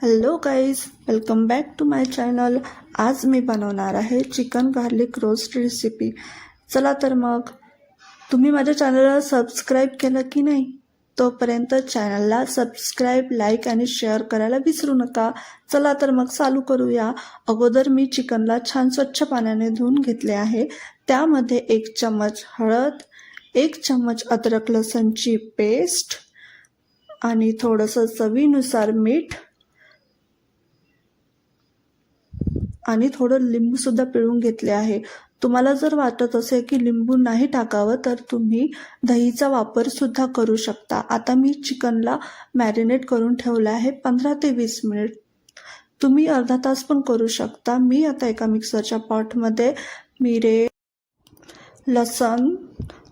Hello guys, welcome back to my channel. आज मी बनवणार आहे चिकन गार्लिक रोस्ट रेसिपी. चला तर मग, तुम्ही माझ्या चॅनलला सबस्क्राईब केलं की नाही? तोपर्यंत चॅनलला सबस्क्राईब, लाईक आणि शेअर करायला विसरू नका. चला तर मग चालू करूया. अगोदर मी चिकनला छान स्वच्छ पाण्याने धुवून घेतले आहे. त्यामध्ये 1 चम्मच हळद, 1 चम्मच अद्रक लसूणची पेस्ट आणि थोडंसं चवीनुसार मीठ आणि थोडं लिंबू सुद्धा पिळून घेतले आहे. तुम्हाला जर वाटत असेल की लिंबू नाही टाकावं तर तुम्ही दहीचा वापर सुद्धा करू शकता. आता मी चिकनला मॅरिनेट करून ठेवलं आहे 15 ते 20 मिनिट. तुम्ही अर्धा तास पण करू शकता. मी आता एका मिक्सरच्या पॉटमध्ये मिरे, लसण,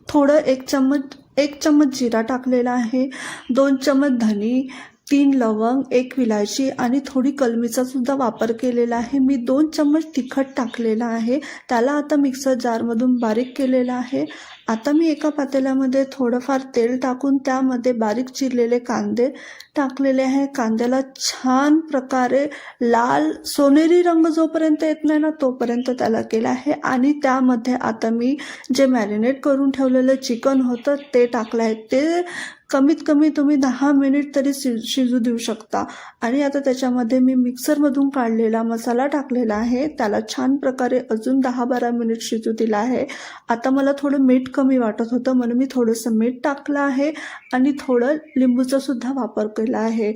थोडं 1 चम्मच जिरा टाकलेला आहे, 2 चम्मच धनी, 3 लवंग, 1 विलायची आणि थोडी कलमीचा सुद्धा वापर केलेला आहे. मी 2 चम्मच तिखट टाकलेला आहे. त्याला आता मिक्सर जारमधून बारीक केलेला आहे. आता मी एका पातेल्यामध्ये थोडंफार तेल टाकून त्यामध्ये बारीक चिरलेले कांदे टाकलेले आहे. कांद्याला छान प्रकारे लाल सोनेरी रंग जोपर्यंत येत नाही ना तोपर्यंत त्याला केला आहे. आणि त्यामध्ये आता मी जे मॅरिनेट करून ठेवलेलं चिकन होतं ते टाकलं आहे. ते कमीत कमी तुम्ही 10 मिनिट तरी शिजू देऊ शकता. आणि आता त्याच्यामध्ये मी मिक्सरमधून काढलेला मसाला टाकलेला आहे. त्याला छान प्रकारे अजून 10-12 मिनिट शिजू दिला आहे. आता मला थोडं मीठ कमी वाटत होतं म्हणून मी थोडंसं मीठ टाकलं आहे आणि थोडं लिंबूचा सुद्धा वापर केला आहे.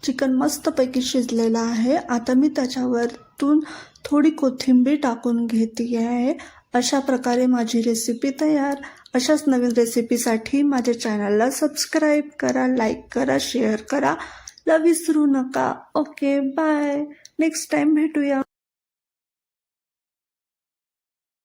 चिकन मस्तपैकी शिजलेलं आहे. आता मी त्याच्यावरतून थोडी कोथिंबीर टाकून घेते आहे. अशा प्रकारे माझी रेसिपी तयार. अशाच नवीन रेसिपीसाठी माझ्या चॅनलला सबस्क्राईब करा, लाईक करा, शेअर करा, विसरू नका. Okay, bye. नेक्स्ट टाइम भेटूया.